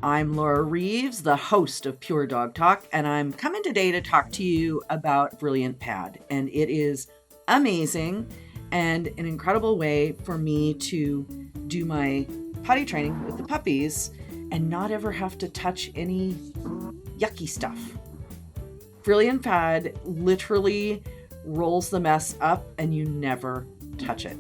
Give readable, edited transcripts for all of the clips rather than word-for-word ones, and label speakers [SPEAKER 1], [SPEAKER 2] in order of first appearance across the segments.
[SPEAKER 1] I'm Laura Reeves, the host of Pure Dog Talk, and I'm coming today to talk to you about Brilliant Pad. And it is amazing and an incredible way for me to do my potty training with the puppies and not ever have to touch any yucky stuff. Brilliant Pad literally rolls the mess up and you never touch it.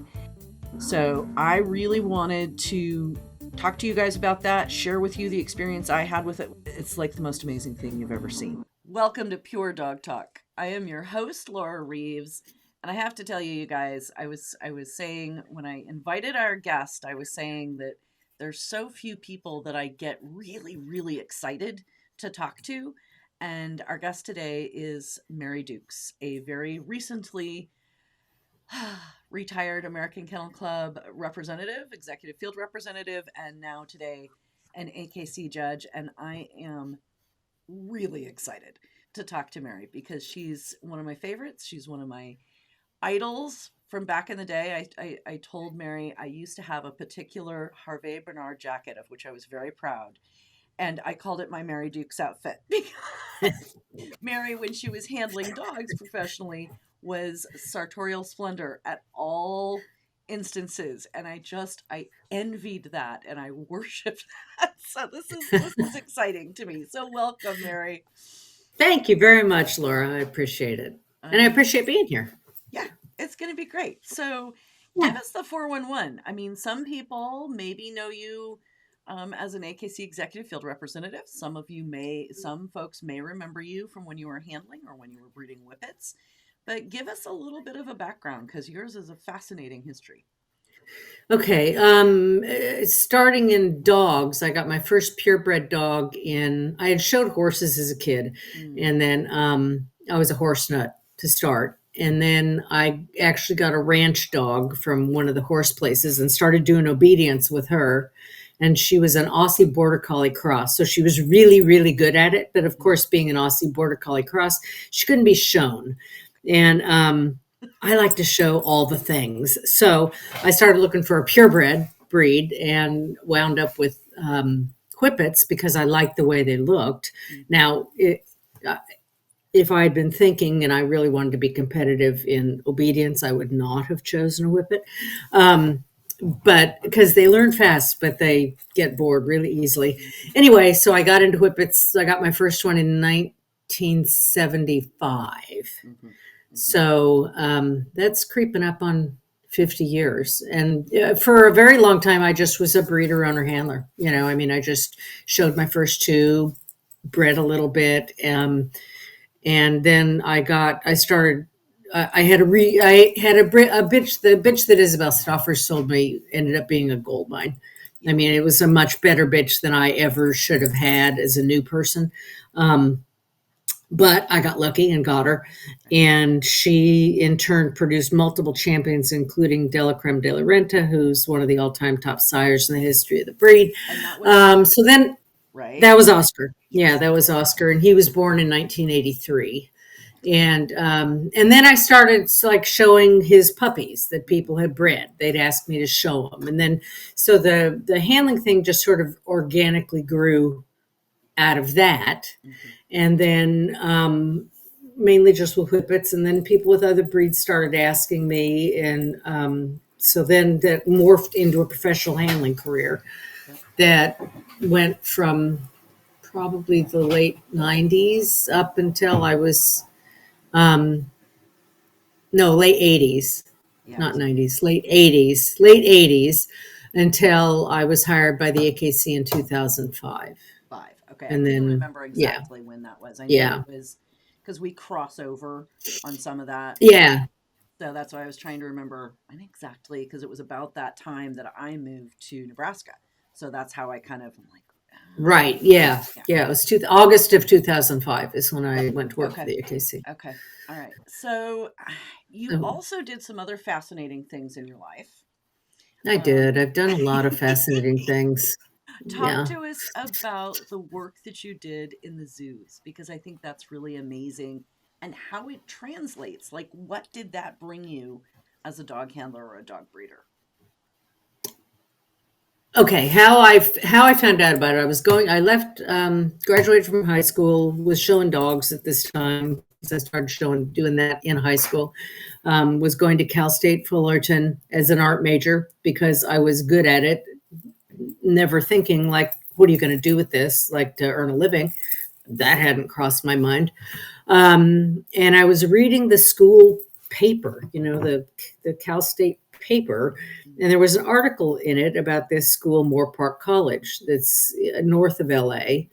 [SPEAKER 1] So I really wanted to talk to you guys about that, share with you the experience I had with it. It's like the most amazing thing you've ever seen. Welcome to Pure Dog Talk. I am your host, Laura Reeves, and I have to tell you guys, I was saying when I invited our guest, I was saying that there's so few people that I get really, really excited to talk to, and our guest today is Mary Dukes, a very recently retired American Kennel Club representative, executive field representative, and now today an AKC judge. And I am really excited to talk to Mary because she's one of my favorites. She's one of my idols from back in the day. I told Mary I used to have a particular Hervé Bernard jacket of which I was very proud. And I called it my Mary Dukes outfit because Mary, when she was handling dogs professionally, was sartorial splendor at all instances. And I envied that and I worshiped that. So this is exciting to me. So welcome, Mary.
[SPEAKER 2] Thank you very much, Laura. I appreciate it. And I appreciate being here.
[SPEAKER 1] Yeah, it's going to be great. So give us the 411. I mean, some people maybe know you as an AKC Executive Field Representative. Some folks may remember you from when you were handling or when you were breeding Whippets. But give us a little bit of a background because yours is a fascinating history.
[SPEAKER 2] Okay. Starting in dogs, I got my first purebred dog I had showed horses as a kid. And then I was a horse nut to start. And then I actually got a ranch dog from one of the horse places and started doing obedience with her. And she was an Aussie Border Collie cross. So she was really, really good at it. But of course, being an Aussie Border Collie cross, she couldn't be shown. And I like to show all the things. So I started looking for a purebred breed and wound up with Whippets because I liked the way they looked. Now, if I had been thinking and I really wanted to be competitive in obedience, I would not have chosen a Whippet. But because they learn fast, but they get bored really easily. Anyway, so I got into Whippets. I got my first one in 1975. So that's creeping up on 50 years. And for a very long time, I just was a breeder, owner, handler. I just showed my first two, bred a little bit. And then I had a bitch. The bitch that Isabel Stauffer sold me ended up being a gold mine. I mean, it was a much better bitch than I ever should have had as a new person. But I got lucky and got her. And she, in turn, produced multiple champions, including Della Creme de la Renta, who's one of the all-time top sires in the history of the breed.
[SPEAKER 1] Right?
[SPEAKER 2] That was Oscar. Yeah, that was Oscar. And he was born in 1983. And then I started showing his puppies that people had bred. They'd ask me to show them. And then, so the handling thing just sort of organically grew out of that. And then mainly just with Whippets. And then people with other breeds started asking me. And so then that morphed into a professional handling career that went from probably the late 90s up until I was... late 80s, not 90s, late 80s until I was hired by the AKC in 2005.
[SPEAKER 1] Okay.
[SPEAKER 2] And
[SPEAKER 1] I
[SPEAKER 2] then,
[SPEAKER 1] don't remember exactly when that was. I know it was because we cross over on some of that.
[SPEAKER 2] Yeah.
[SPEAKER 1] So that's why I was trying to remember exactly because it was about that time that I moved to Nebraska. So that's how I kind of like.
[SPEAKER 2] Right. Yeah. It was August of 2005 is when I went to work for the AKC.
[SPEAKER 1] Okay. All right. So you also did some other fascinating things in your life.
[SPEAKER 2] I did. I've done a lot of fascinating things.
[SPEAKER 1] Talk to us about the work that you did in the zoos, because I think that's really amazing and how it translates. Like, what did that bring you as a dog handler or a dog breeder?
[SPEAKER 2] Okay, how I found out about it. I left, graduated from high school, was showing dogs at this time because I started doing that in high school. Was going to Cal State Fullerton as an art major because I was good at it, never thinking like, what are you going to do with this? Like to earn a living. That hadn't crossed my mind. And I was reading the school paper, the Cal State paper, and there was an article in it about this school, Moorpark College, that's north of LA,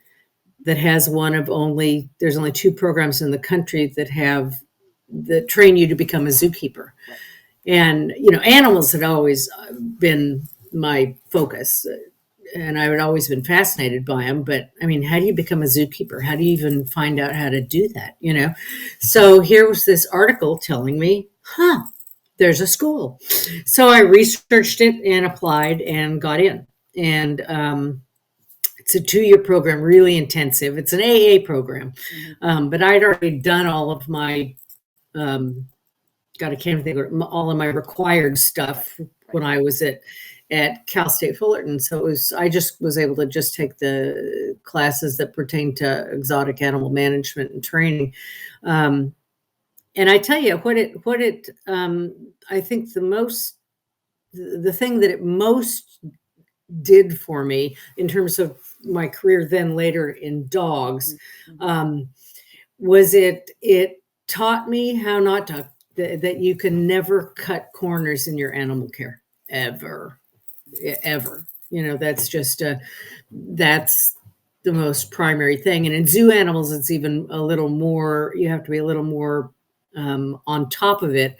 [SPEAKER 2] that has there's only two programs in the country that train you to become a zookeeper.
[SPEAKER 1] Right.
[SPEAKER 2] And, animals had always been my focus. And I had always been fascinated by them. But I mean, how do you become a zookeeper? How do you even find out how to do that? So here was this article telling me, there's a school. So I researched it and applied and got in. And it's a 2-year program, really intensive. It's an AA program. But I'd already done all of my, I can't think of all of my required stuff when I was at Cal State Fullerton. So I just was able to just take the classes that pertain to exotic animal management and training. And I tell you I think the thing that it most did for me in terms of my career then later in dogs, was it taught me how not to, that you can never cut corners in your animal care ever. That's just that's the most primary thing. And in zoo animals, it's even a little more, you have to be a little more on top of it,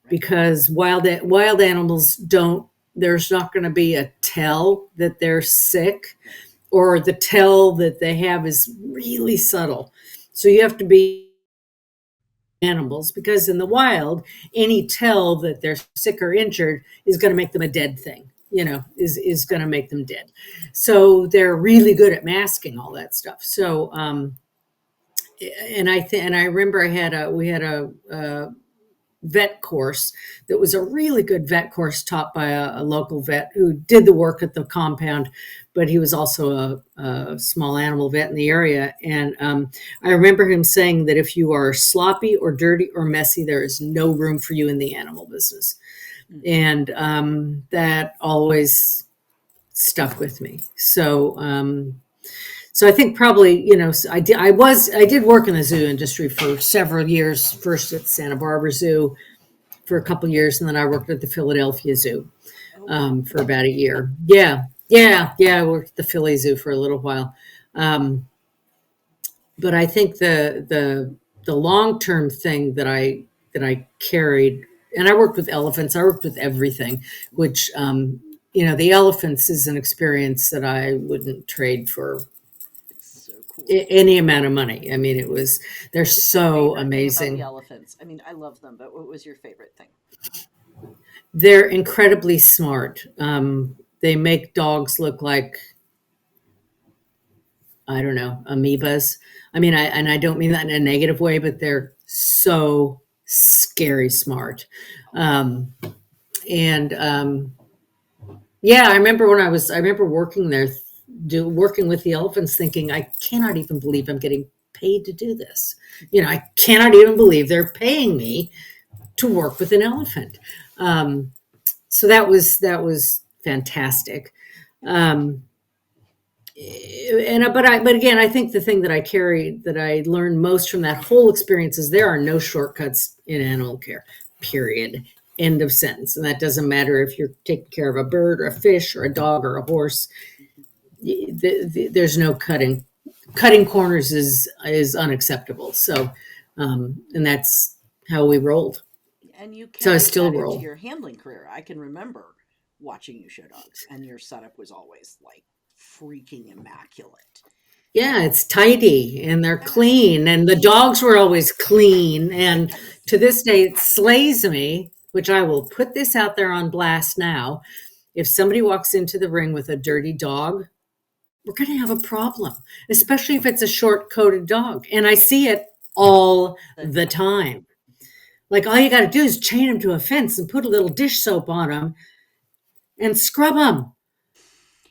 [SPEAKER 2] because wild animals there's not going to be a tell that they're sick, or the tell that they have is really subtle. So you have to be animals, because in the wild, any tell that they're sick or injured is going to make them a dead thing, is going to make them dead. So they're really good at masking all that stuff. So, and I remember we had a vet course that was a really good vet course taught by a local vet who did the work at the compound, but he was also a small animal vet in the area. And I remember him saying that if you are sloppy or dirty or messy, there is no room for you in the animal business. And that always stuck with me. So I think probably, I did work in the zoo industry for several years, first at Santa Barbara Zoo for a couple of years, and then I worked at the Philadelphia Zoo for about a year. Yeah. I worked at the Philly Zoo for a little while. But I think the long-term thing that I carried, and I worked with elephants, I worked with everything, which, the elephants is an experience that I wouldn't trade for any amount of money. I mean, they're so amazing.
[SPEAKER 1] The elephants. I mean, I love them, but what was your favorite thing?
[SPEAKER 2] They're incredibly smart. They make dogs look like, I don't know, amoebas. I mean, I don't mean that in a negative way, but they're so scary smart. Yeah, I remember working there, working with the elephants, thinking, I cannot even believe I'm getting paid to do this. I cannot even believe they're paying me to work with an elephant. So that was fantastic. But again, I think the thing that I learned most from that whole experience is there are no shortcuts in animal care, period. End of sentence. And that doesn't matter if you're taking care of a bird or a fish or a dog or a horse. There's no cutting. Cutting corners is unacceptable. So, and that's how we rolled.
[SPEAKER 1] And you
[SPEAKER 2] So I
[SPEAKER 1] carried
[SPEAKER 2] still
[SPEAKER 1] that
[SPEAKER 2] roll.
[SPEAKER 1] into your handling career. I can remember watching you show dogs, and your setup was always like freaking immaculate.
[SPEAKER 2] Yeah, it's tidy and they're clean, and the dogs were always clean. And to this day, it slays me, which I will put this out there on blast now. If somebody walks into the ring with a dirty dog, we're going to have a problem, especially if it's a short-coated dog. And I see it all the time. Like, all you got to do is chain them to a fence and put a little dish soap on them and scrub them.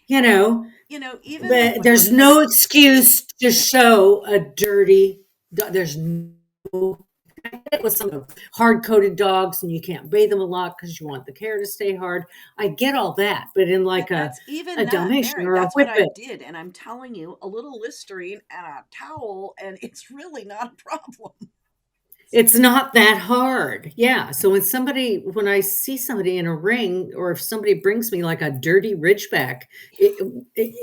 [SPEAKER 1] Even like
[SPEAKER 2] but
[SPEAKER 1] when
[SPEAKER 2] there's no excuse to show a dirty dog. There's no, with some of the hard-coated dogs, and you can't bathe them a lot because you want the care to stay hard. I get all that, but in like
[SPEAKER 1] that's even
[SPEAKER 2] a
[SPEAKER 1] that,
[SPEAKER 2] Dalmatian
[SPEAKER 1] Mary.
[SPEAKER 2] or a
[SPEAKER 1] That's what I
[SPEAKER 2] Whippet,
[SPEAKER 1] did, and I'm telling you, a little Listerine and a towel, and it's really not a problem.
[SPEAKER 2] it's not that hard. Yeah. So when I see somebody in a ring, or if somebody brings me like a dirty Ridgeback, it,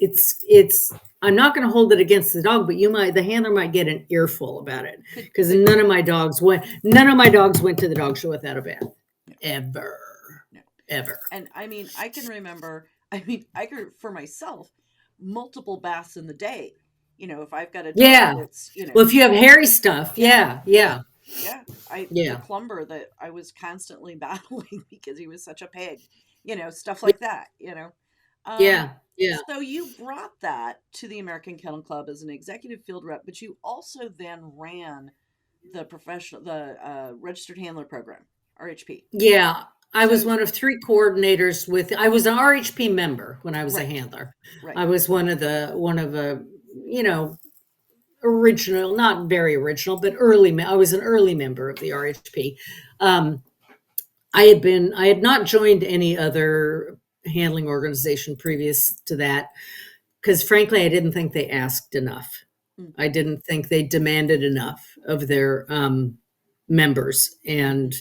[SPEAKER 2] it's I'm not going to hold it against the dog, but the handler might get an earful about it, because none of my dogs went to the dog show without a bath, ever.
[SPEAKER 1] No.
[SPEAKER 2] Ever.
[SPEAKER 1] And I mean, I can remember, I could, for myself, multiple baths in the day. If I've got a dog that's,
[SPEAKER 2] Well, if you have hairy stuff, yeah.
[SPEAKER 1] The Clumber that I was constantly battling because he was such a pig, stuff like that,
[SPEAKER 2] Yeah.
[SPEAKER 1] So you brought that to the American Kennel Club as an executive field rep, but you also then ran the Registered Handler Program, RHP.
[SPEAKER 2] Yeah. I was one of 3 coordinators I was an RHP member when I was a handler.
[SPEAKER 1] Right.
[SPEAKER 2] I was one of the, original, not very original, but I was an early member of the RHP. I had not joined any other handling organization previous to that, because frankly, I didn't think they asked enough. I didn't think they demanded enough of their members, and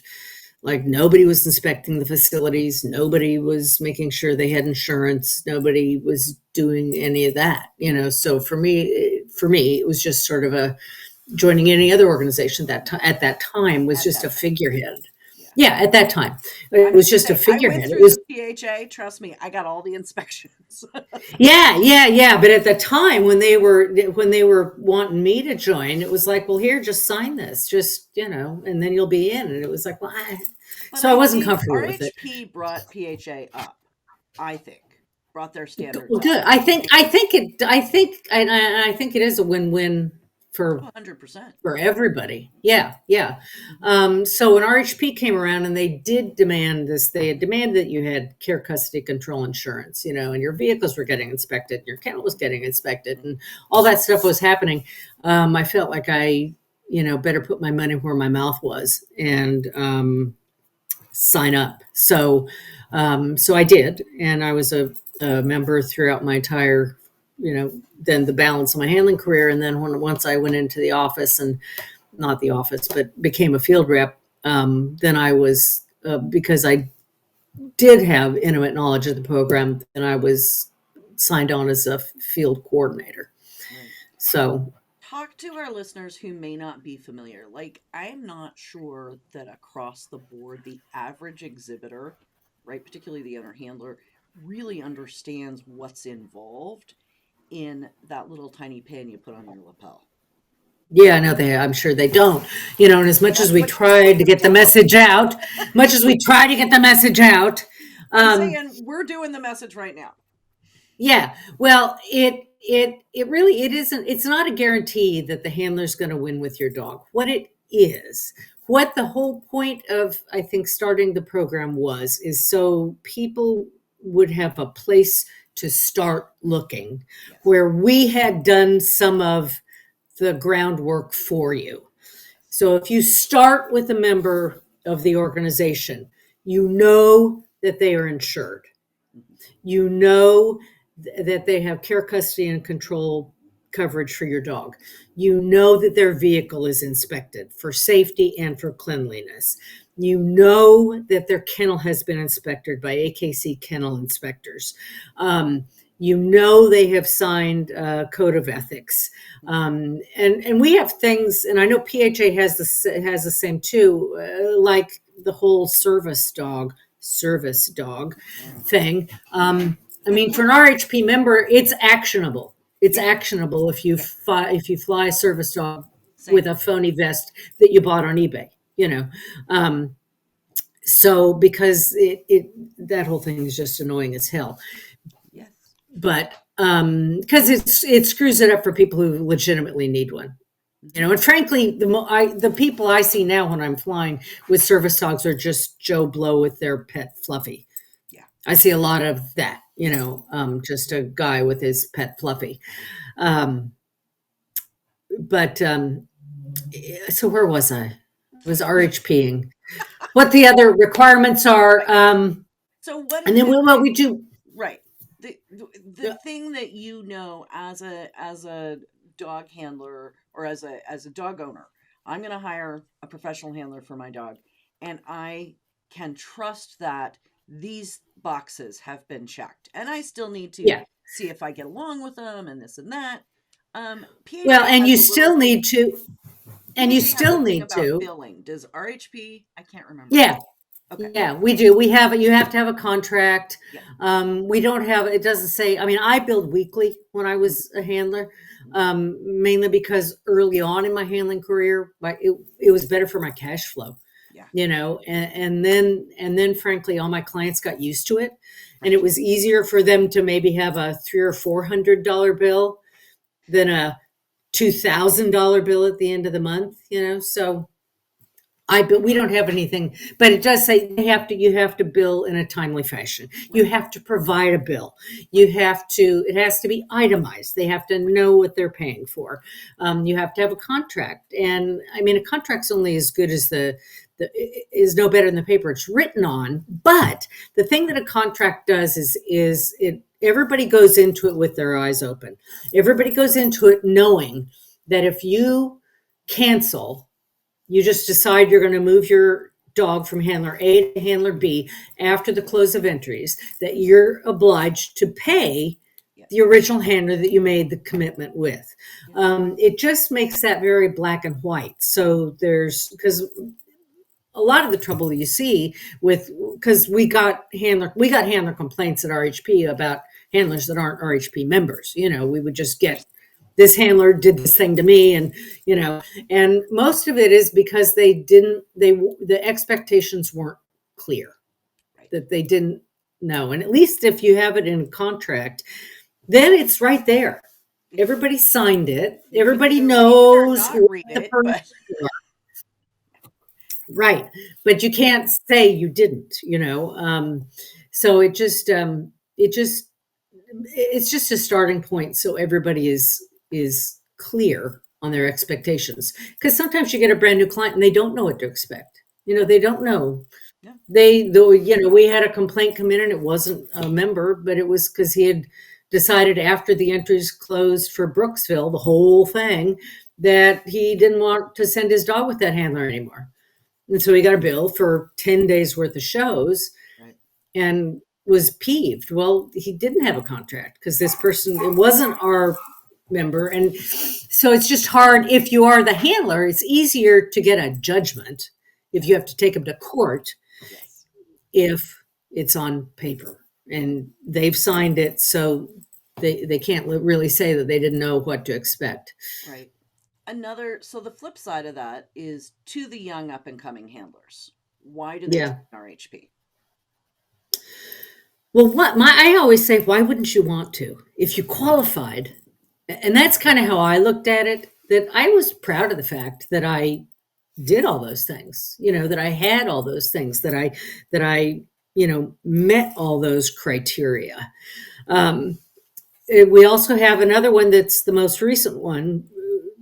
[SPEAKER 2] like nobody was inspecting the facilities, nobody was making sure they had insurance, nobody was doing any of that, So for me, it was just sort of joining any other organization at that time was just a figurehead. Yeah, at that time, it was just a figurehead.
[SPEAKER 1] I went through the PHA. Trust me, I got all the inspections.
[SPEAKER 2] Yeah. But at the time when they were wanting me to join, it was like, well, here, just sign this, and then you'll be in. And it was like, well, I wasn't comfortable with it.
[SPEAKER 1] RHP brought PHA up. I think brought their standards.
[SPEAKER 2] Well, good. I think it is a win-win for
[SPEAKER 1] 100%
[SPEAKER 2] for everybody. Yeah. So when RHP came around, and they did demand this, they had demanded that you had care, custody, control insurance, and your vehicles were getting inspected, and your kennel was getting inspected, and all that stuff was happening. I felt like I, better put my money where my mouth was and sign up. So I did, and I was a member throughout my entire, then the balance of my handling career. And then once I went into the office, and not the office, but became a field rep, then I was, because I did have intimate knowledge of the program, then I was signed on as a field coordinator. Right. So
[SPEAKER 1] talk to our listeners who may not be familiar. Like, I'm not sure that across the board, the average exhibitor, right, particularly the owner handler, really understands what's involved in that little tiny pin you put on your lapel.
[SPEAKER 2] Yeah, no, I'm sure they don't. And as much as we tried to get the message out,
[SPEAKER 1] I'm saying we're doing the message right now.
[SPEAKER 2] Yeah, well, it really, isn't. It's not a guarantee that the handler's going to win with your dog. What the whole point of, I think, starting the program is so people would have a place to start looking, where we had done some of the groundwork for you. So if you start with a member of the organization, that they are insured. That they have care, custody, and control coverage for your dog. That their vehicle is inspected for safety and for cleanliness. That their kennel has been inspected by AKC kennel inspectors. They have signed a code of ethics. And we have things, and I know PHA has the same too, like the whole service dog thing. For an RHP member, it's actionable. It's actionable if you fly a service dog with a phony vest that you bought on eBay. So because that whole thing is just annoying as hell.
[SPEAKER 1] Yes.
[SPEAKER 2] But because it screws it up for people who legitimately need one. And frankly, the people I see now when I'm flying with service dogs are just Joe Blow with their pet Fluffy. Yeah, I see a lot of that. just a guy with his pet Fluffy. Um, but so where was I? I was RHPing. What the other requirements are,
[SPEAKER 1] So what
[SPEAKER 2] and
[SPEAKER 1] is
[SPEAKER 2] then
[SPEAKER 1] it
[SPEAKER 2] what we do.
[SPEAKER 1] right? The thing that as a dog handler or as a dog owner, I'm going to hire a professional handler for my dog, and I can trust that these boxes have been checked, and I still need to
[SPEAKER 2] Yeah.
[SPEAKER 1] see if I get along with them and this and that.
[SPEAKER 2] Well,
[SPEAKER 1] PHA
[SPEAKER 2] and
[SPEAKER 1] has
[SPEAKER 2] you
[SPEAKER 1] a little
[SPEAKER 2] still
[SPEAKER 1] thing.
[SPEAKER 2] need to,
[SPEAKER 1] PHA has a thing
[SPEAKER 2] need
[SPEAKER 1] about
[SPEAKER 2] to.
[SPEAKER 1] billing. Does RHP? I can't remember.
[SPEAKER 2] Yeah.
[SPEAKER 1] Okay.
[SPEAKER 2] Yeah, we do. You have to have a contract.
[SPEAKER 1] Yeah.
[SPEAKER 2] We don't have, it doesn't say, I mean, I billed weekly when I was a handler, mainly because early on in my handling career, it was better for my cash flow,
[SPEAKER 1] Yeah.
[SPEAKER 2] and then frankly, all my clients got used to it, and it was easier for them to maybe have a $300 or $400 bill than a $2,000 bill at the end of the month, so but we don't have anything, but it does say you have to bill in a timely fashion. You have to provide a bill. It has to be itemized. They have to know what they're paying for. You have to have a contract. And I mean, a contract's only as good as is no better than the paper it's written on. But the thing that a contract does is everybody goes into it with their eyes open. Everybody goes into it knowing that if you cancel, you just decide you're going to move your dog from handler A to handler B after the close of entries, that you're obliged to pay the original handler that you made the commitment with. It just makes that very black and white. So because a lot of the trouble you see because we got handler complaints at RHP about handlers that aren't RHP members. We would just get, this handler did this thing to me, and most of it is because the expectations weren't clear, that they didn't know. And at least if you have it in a contract, then it's right there. Everybody signed it. Everybody knows what the person is. Right. But you can't say you didn't, so it's just a starting point. So everybody is clear on their expectations, because sometimes you get a brand new client and they don't know what to expect. They don't know. We had a complaint come in and it wasn't a member, but it was because he had decided after the entries closed for Brooksville, the whole thing, that he didn't want to send his dog with that handler anymore. And so he got a bill for 10 days worth of shows, and was peeved. Well, he didn't have a contract because this person, it wasn't our member. And so it's just hard. If you are the handler, it's easier to get a judgment if you have to take them to court, if it's on paper and they've signed it. So they can't really say that they didn't know what to expect.
[SPEAKER 1] Right. So the flip side of that is to the young up and coming handlers. Why do they join RHP?
[SPEAKER 2] Well, I always say, why wouldn't you want to? If you qualified, and that's kind of how I looked at it, that I was proud of the fact that I did all those things, that I had all those things, that I met all those criteria. We also have another one that's the most recent one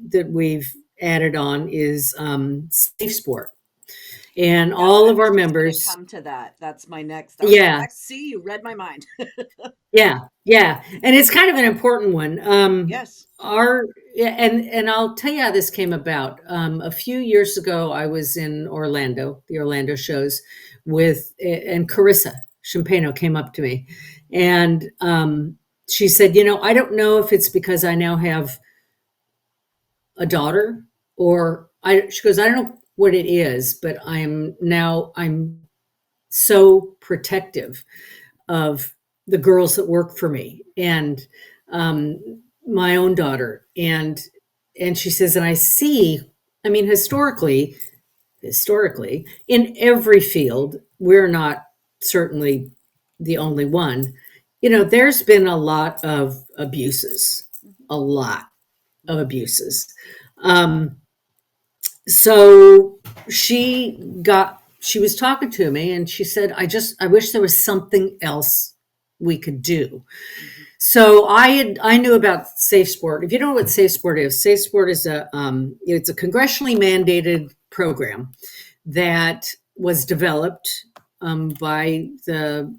[SPEAKER 2] that we've added on is Safe Sport. And all of our members
[SPEAKER 1] come to that. That's my next. See, you read my mind.
[SPEAKER 2] Yeah. And it's kind of an important one.
[SPEAKER 1] Yes.
[SPEAKER 2] And I'll tell you how this came about. A few years ago, I was in Orlando, the Orlando shows, and Carissa Champano came up to me, and she said, I don't know if it's because I now have a daughter, she goes, I don't know what it is, but I'm so protective of the girls that work for me, and my own daughter. And she says, and I see, I mean, historically, in every field, we're not certainly the only one, there's been a lot of abuses. So she was talking to me and she said, I wish there was something else we could do.
[SPEAKER 1] Mm-hmm.
[SPEAKER 2] So I knew about Safe Sport. If you don't know what Safe Sport is, Safe Sport is it's a congressionally mandated program that was developed by the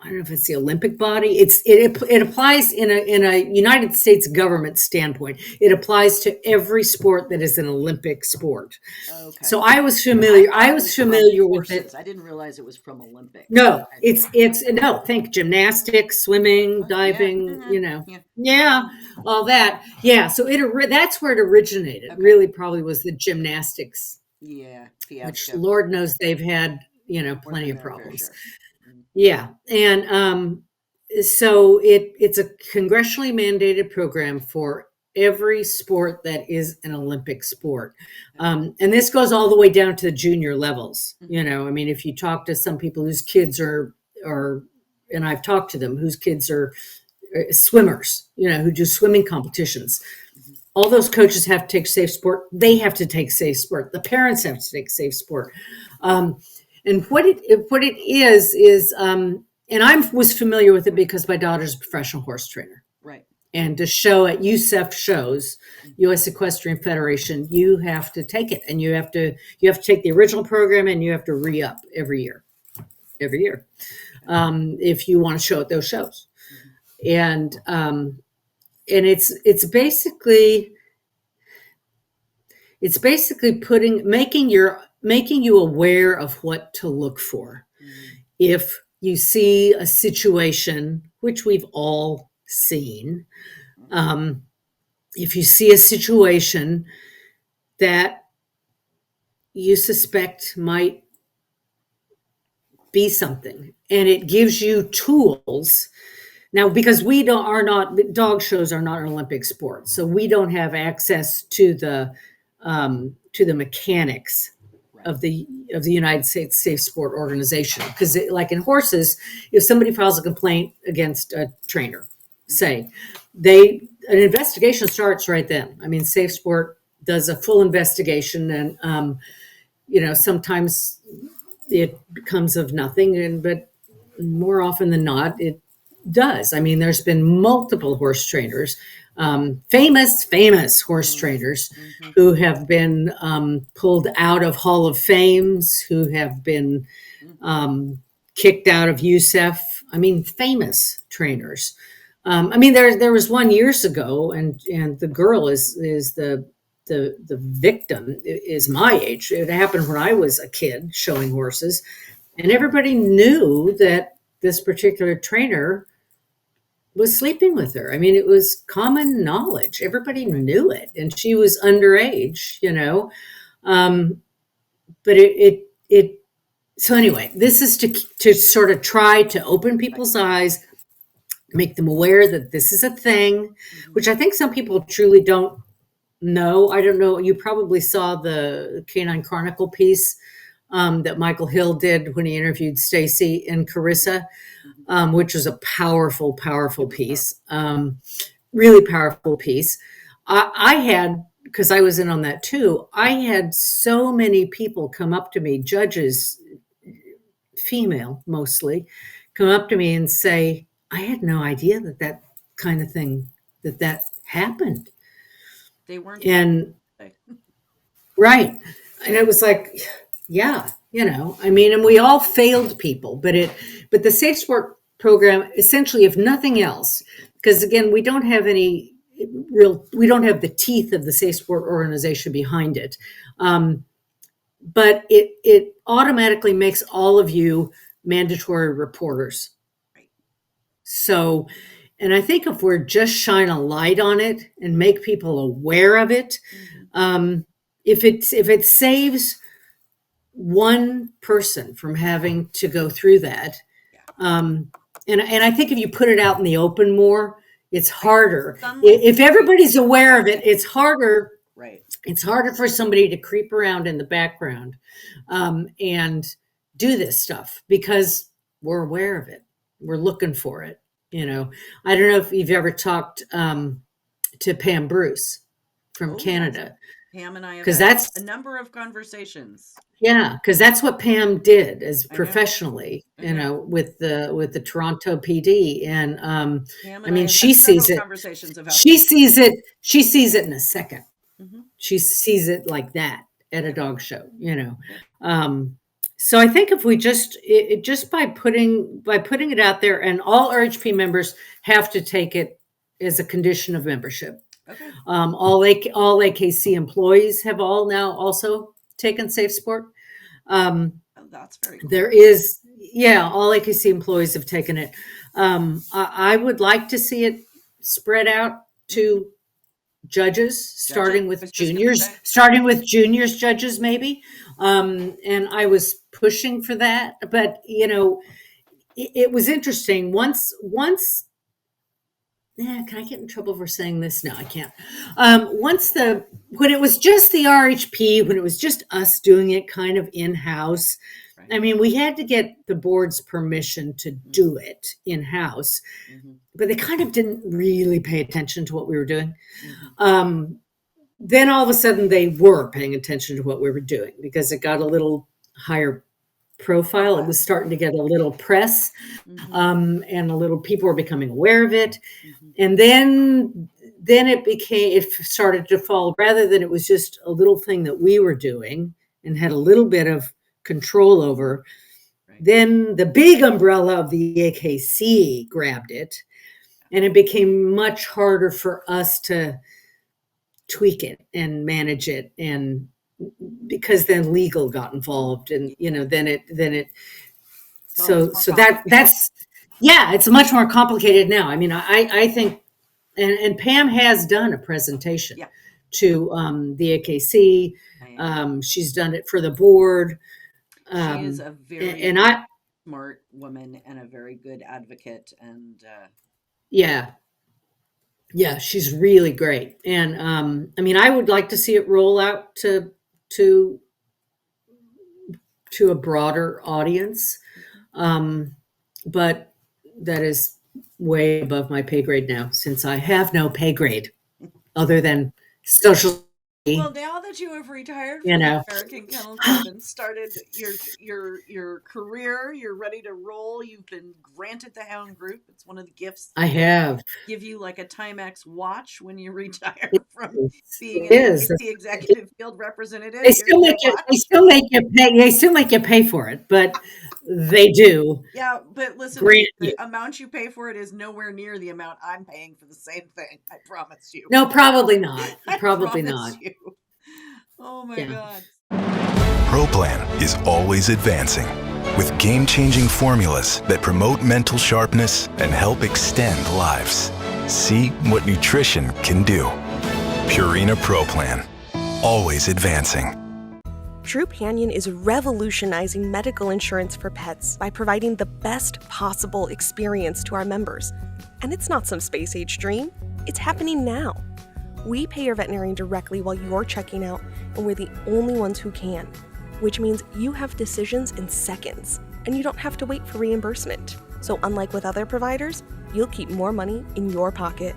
[SPEAKER 2] I don't know if it's the Olympic body. It applies in a United States government standpoint. It applies to every sport that is an Olympic sport.
[SPEAKER 1] Okay.
[SPEAKER 2] So I was familiar with it.
[SPEAKER 1] I didn't realize it was from Olympics.
[SPEAKER 2] No, think gymnastics, swimming, diving,
[SPEAKER 1] Yeah.
[SPEAKER 2] all that. Yeah, so that's where it originated.
[SPEAKER 1] Okay.
[SPEAKER 2] Really probably was the gymnastics.
[SPEAKER 1] Yeah.
[SPEAKER 2] Which Lord knows they've had, plenty of problems.
[SPEAKER 1] Sure.
[SPEAKER 2] Yeah. And so it's a congressionally mandated program for every sport that is an Olympic sport. And this goes all the way down to the junior levels. I mean, if you talk to some people whose kids are, and I've talked to them, whose kids are swimmers, who do swimming competitions. All those coaches have to take Safe Sport. They have to take Safe Sport. The parents have to take Safe Sport. And what it is, and I was familiar with it because my daughter's a professional horse trainer.
[SPEAKER 1] Right.
[SPEAKER 2] And to show at USEF shows, U.S. Equestrian Federation, you have to take it, and you have to take the original program, and you have to re-up every year, if you want to show at those shows. And it's basically making you aware of what to look for. If you see a situation, which we've all seen, if you see a situation that you suspect might be something, and it gives you tools. Now, because dog shows are not an Olympic sport, so we don't have access to the mechanics of the United States Safe Sport Organization. Because like in horses, if somebody files a complaint against a trainer, say, an investigation starts right then. I mean, Safe Sport does a full investigation, and sometimes it becomes of nothing, but more often than not, it does. I mean, there's been multiple horse trainers, famous horse trainers, who have been pulled out of Hall of Fames, who have been kicked out of USEF. I mean, famous trainers. I mean, there was one years ago, and the girl is the victim is my age. It happened when I was a kid showing horses, and everybody knew that this particular trainer was sleeping with her. I mean, it was common knowledge. Everybody knew it, and she was underage, but so anyway, this is to sort of try to open people's eyes, make them aware that this is a thing, which I think some people truly don't know. I don't know. You probably saw the Canine Chronicle piece that Michael Hill did when he interviewed Stacy and Carissa, which was a powerful, powerful piece, really powerful piece. I had, because I was in on that too, I had so many people come up to me, judges, female mostly, come up to me and say, I had no idea that kind of thing, that happened.
[SPEAKER 1] They weren't.
[SPEAKER 2] And right. And it was like, yeah, I mean, and we all failed people, but the Safe Sport program, essentially, if nothing else, because again, we don't have the teeth of the Safe Sport organization behind it. But it automatically makes all of you mandatory reporters. So, and I think if we're just shine a light on it and make people aware of it, if it saves one person from having to go through that, and I think if you put it out in the open more, it's harder. If everybody's aware of it, it's harder.
[SPEAKER 1] Right.
[SPEAKER 2] It's harder for somebody to creep around in the background and do this stuff because we're aware of it. We're looking for it. I don't know if you've ever talked to Pam Bruce from Canada.
[SPEAKER 1] Pam and I have
[SPEAKER 2] had
[SPEAKER 1] a number of conversations.
[SPEAKER 2] Yeah, because that's what Pam did as
[SPEAKER 1] I know.
[SPEAKER 2] professionally,
[SPEAKER 1] I know.
[SPEAKER 2] with the Toronto PD, and
[SPEAKER 1] Pam
[SPEAKER 2] I
[SPEAKER 1] and I
[SPEAKER 2] mean,
[SPEAKER 1] have had
[SPEAKER 2] she
[SPEAKER 1] several
[SPEAKER 2] sees it.
[SPEAKER 1] conversations about
[SPEAKER 2] She
[SPEAKER 1] this.
[SPEAKER 2] sees it. She sees it in a second.
[SPEAKER 1] Hmm.
[SPEAKER 2] She sees it like that at a
[SPEAKER 1] Yep.
[SPEAKER 2] dog show.
[SPEAKER 1] Yep.
[SPEAKER 2] So I think if we just by putting it out there, and all RHP members have to take it as a condition of membership.
[SPEAKER 1] Okay.
[SPEAKER 2] All AKC employees have all now also taken Safe Sport. Um,
[SPEAKER 1] Oh, that's very cool.
[SPEAKER 2] there is, yeah, all AKC employees have taken it. I would like to see it spread out to judges,
[SPEAKER 1] Judges, I was just gonna say.
[SPEAKER 2] starting with juniors judges, maybe. And I was pushing for that, but it was interesting. Yeah, can I get in trouble for saying this? No, I can't. When it was just the RHP, when it was just us doing it kind of in-house,
[SPEAKER 1] Right.
[SPEAKER 2] I mean, we had to get the board's permission to do it in-house,
[SPEAKER 1] Mm-hmm.
[SPEAKER 2] but they kind of didn't really pay attention to what we were doing.
[SPEAKER 1] Mm-hmm.
[SPEAKER 2] Then all of a sudden they were paying attention to what we were doing because it got a little higher profile. It was starting to get a little press,
[SPEAKER 1] Mm-hmm.
[SPEAKER 2] and a little people were becoming aware of it.
[SPEAKER 1] Mm-hmm.
[SPEAKER 2] And then it started to fall, rather than it was just a little thing that we were doing and had a little bit of control over.
[SPEAKER 1] Right.
[SPEAKER 2] Then the big umbrella of the AKC grabbed it, and it became much harder for us to tweak it and manage it, and because then legal got involved, and then it so that's yeah, it's much more complicated now. I mean, I think, and Pam has done a presentation
[SPEAKER 1] Yeah.
[SPEAKER 2] to the AKC. She's done it for the board.
[SPEAKER 1] She is a very
[SPEAKER 2] and I
[SPEAKER 1] smart woman and a very good advocate, and
[SPEAKER 2] yeah, she's really great. And I mean, I would like to see it roll out to a broader audience, but that is way above my pay grade now, since I have no pay grade other than social.
[SPEAKER 1] well, now that you have retired
[SPEAKER 2] You
[SPEAKER 1] from the
[SPEAKER 2] know,
[SPEAKER 1] American Kennel Club and started your career, you're ready to roll. You've been granted the Hound Group. It's one of the gifts
[SPEAKER 2] I
[SPEAKER 1] that they
[SPEAKER 2] have.
[SPEAKER 1] give you, like a Timex watch when you retire
[SPEAKER 2] It
[SPEAKER 1] from
[SPEAKER 2] is.
[SPEAKER 1] being
[SPEAKER 2] It
[SPEAKER 1] an
[SPEAKER 2] is.
[SPEAKER 1] AKC Executive Field Representative.
[SPEAKER 2] They
[SPEAKER 1] Here's
[SPEAKER 2] still
[SPEAKER 1] your
[SPEAKER 2] make you. They
[SPEAKER 1] watch.
[SPEAKER 2] still make you pay. They still make you pay for it, but they do
[SPEAKER 1] Yeah, but listen,
[SPEAKER 2] grant you.
[SPEAKER 1] the amount you pay for it is nowhere near the amount I'm paying for the same thing. I promise you.
[SPEAKER 2] No, probably not.
[SPEAKER 1] I
[SPEAKER 2] Probably
[SPEAKER 1] promise
[SPEAKER 2] not.
[SPEAKER 1] you. Oh my
[SPEAKER 2] Yeah.
[SPEAKER 1] God.
[SPEAKER 3] ProPlan is always advancing with game-changing formulas that promote mental sharpness and help extend lives. See what nutrition can do. Purina ProPlan, always advancing.
[SPEAKER 4] Trupanion is revolutionizing medical insurance for pets by providing the best possible experience to our members. And it's not some space-age dream. It's happening now. We pay your veterinarian directly while you're checking out, and we're the only ones who can, which means you have decisions in seconds, and you don't have to wait for reimbursement. So unlike with other providers, you'll keep more money in your pocket.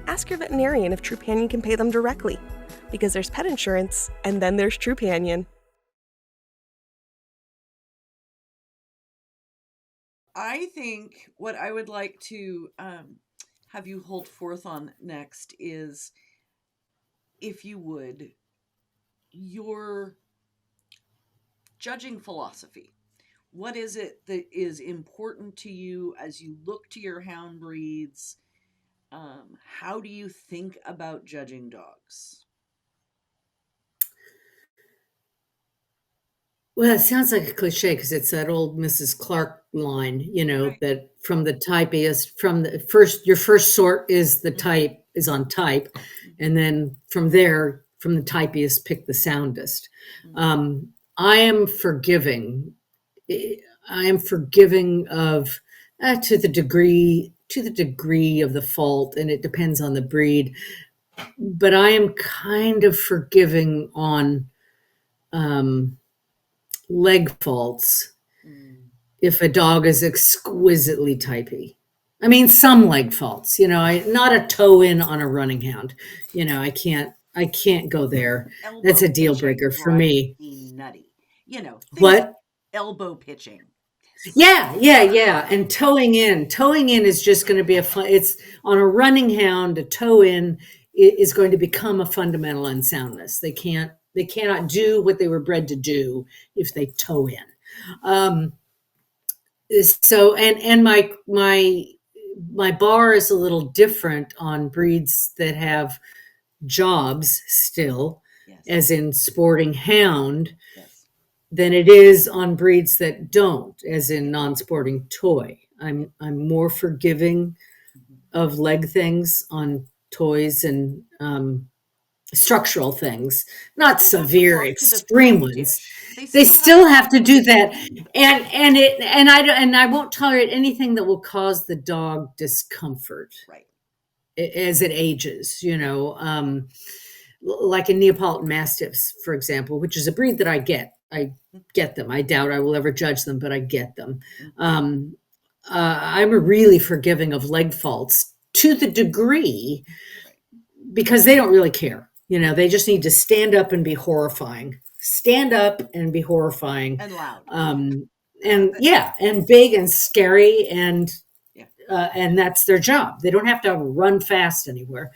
[SPEAKER 4] Ask your veterinarian if Trupanion can pay them directly, because there's pet insurance, and then there's Trupanion.
[SPEAKER 1] I think what I would like to have you hold forth on next is, if you would, your judging philosophy. What is it that is important to you as you look to your hound breeds? How do you think about judging dogs?
[SPEAKER 2] Well, it sounds like a cliche because it's that old Mrs. Clark line,
[SPEAKER 1] Right.
[SPEAKER 2] that from the typiest, from the first, your first sort is the type, is on type. And then from there, from the typiest, pick the soundest. I am forgiving. I am forgiving of, to the degree of the fault, and it depends on the breed. But I am kind of forgiving on leg faults if a dog is exquisitely typey. I mean, some leg faults, not a toe in on a running hound. I can't go there. That's a deal breaker for me.
[SPEAKER 1] Nutty. things
[SPEAKER 2] What?
[SPEAKER 1] like elbow pitching.
[SPEAKER 2] Yeah. And towing in is just going to be it's on a running hound. A toe in is going to become a fundamental unsoundness. They cannot do what they were bred to do if they toe in. So my bar is a little different on breeds that have jobs still,
[SPEAKER 1] Yes.
[SPEAKER 2] as in sporting hound,
[SPEAKER 1] Yes.
[SPEAKER 2] than it is on breeds that don't, as in non-sporting toy. I'm more forgiving of leg things on toys and structural things, not severe extreme ones. They still have to do that, and I won't tolerate anything that will cause the dog discomfort,
[SPEAKER 1] right,
[SPEAKER 2] as it ages. Like in Neapolitan Mastiffs, for example, which is a breed that I get them. I doubt I will ever judge them, but I get them. I'm really forgiving of leg faults to the degree, because they don't really care. They just need to stand up and be horrifying. Stand up and be horrifying.
[SPEAKER 1] And loud.
[SPEAKER 2] And big and scary, and that's their job. They don't have to run fast anywhere.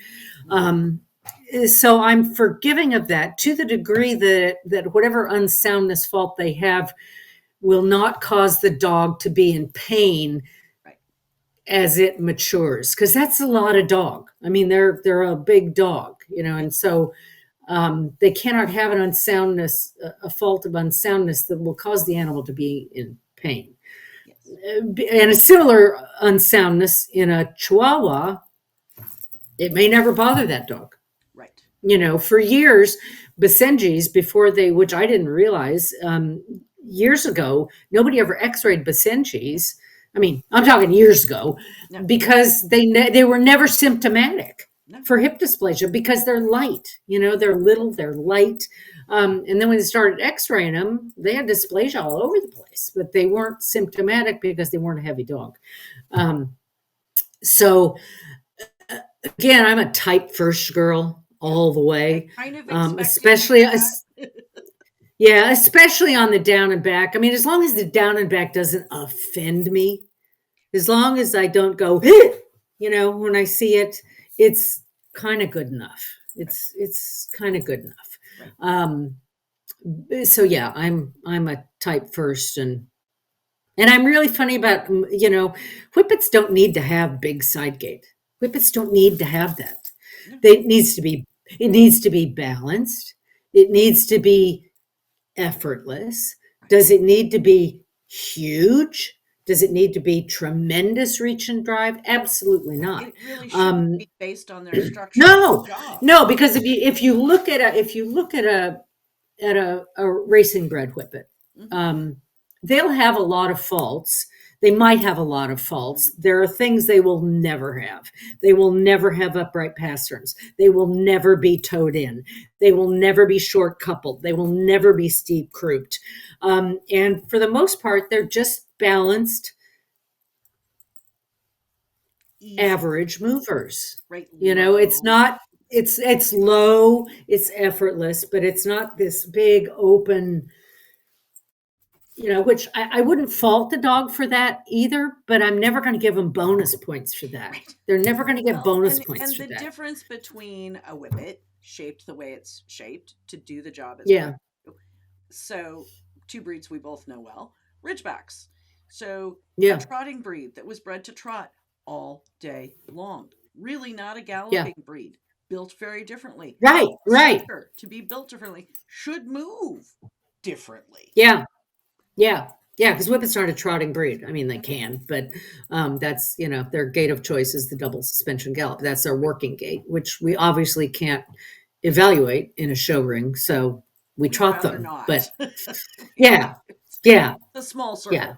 [SPEAKER 2] So I'm forgiving of that to the degree that whatever unsoundness fault they have will not cause the dog to be in pain as it matures, because that's a lot of dog. I mean, they're a big dog, and so they cannot have an unsoundness, a fault of unsoundness that will cause the animal to be in pain. Yes. And a similar unsoundness in a Chihuahua, it may never bother that dog. Right. For years, Basenjis, before which I didn't realize, years ago, nobody ever x-rayed Basenjis. I mean, I'm talking years ago, because they were never symptomatic for hip dysplasia, because they're light, they're little, they're light. And then when they started x-raying them, they had dysplasia all over the place, but they weren't symptomatic because they weren't a heavy dog. So again, I'm a type first girl all the way, especially on the down and back. I mean, as long as the down and back doesn't offend me, as long as I don't go, when I see it, it's kind of good enough. It's kind of good enough. So yeah, I'm a type first, and I'm really funny about, Whippets don't need to have big side gate. Whippets don't need to have that. It needs to be balanced. It needs to be effortless. Does it need to be huge? Does it need to be tremendous reach and drive? Absolutely not.
[SPEAKER 1] It really shouldn't be based on their structure.
[SPEAKER 2] No, because if you look at a racing bred Whippet, they'll have a lot of faults. They might have a lot of faults. There are things they will never have. They will never have upright pasterns. They will never be towed in. They will never be short coupled. They will never be steep crouped. And for the most part, they're just balanced, average movers.
[SPEAKER 1] Right.
[SPEAKER 2] It's not, it's low, it's effortless, but it's not this big open, which I wouldn't fault the dog for that either, but I'm never going to give them bonus points for that. Right. They're never going to get bonus points for that.
[SPEAKER 1] And the difference between a Whippet shaped the way it's shaped to do the job as
[SPEAKER 2] well.
[SPEAKER 1] So two breeds we both know well, Ridgebacks. So
[SPEAKER 2] a
[SPEAKER 1] trotting breed that was bred to trot all day long. Really not a galloping breed. Built very differently.
[SPEAKER 2] Right.
[SPEAKER 1] To be built differently should move differently.
[SPEAKER 2] Yeah, because Whippets aren't a trotting breed. I mean, they can, but that's, their gait of choice is the double suspension gallop. That's their working gait, which we obviously can't evaluate in a show ring, so we trot them.
[SPEAKER 1] Not.
[SPEAKER 2] But yeah.
[SPEAKER 1] The small circle.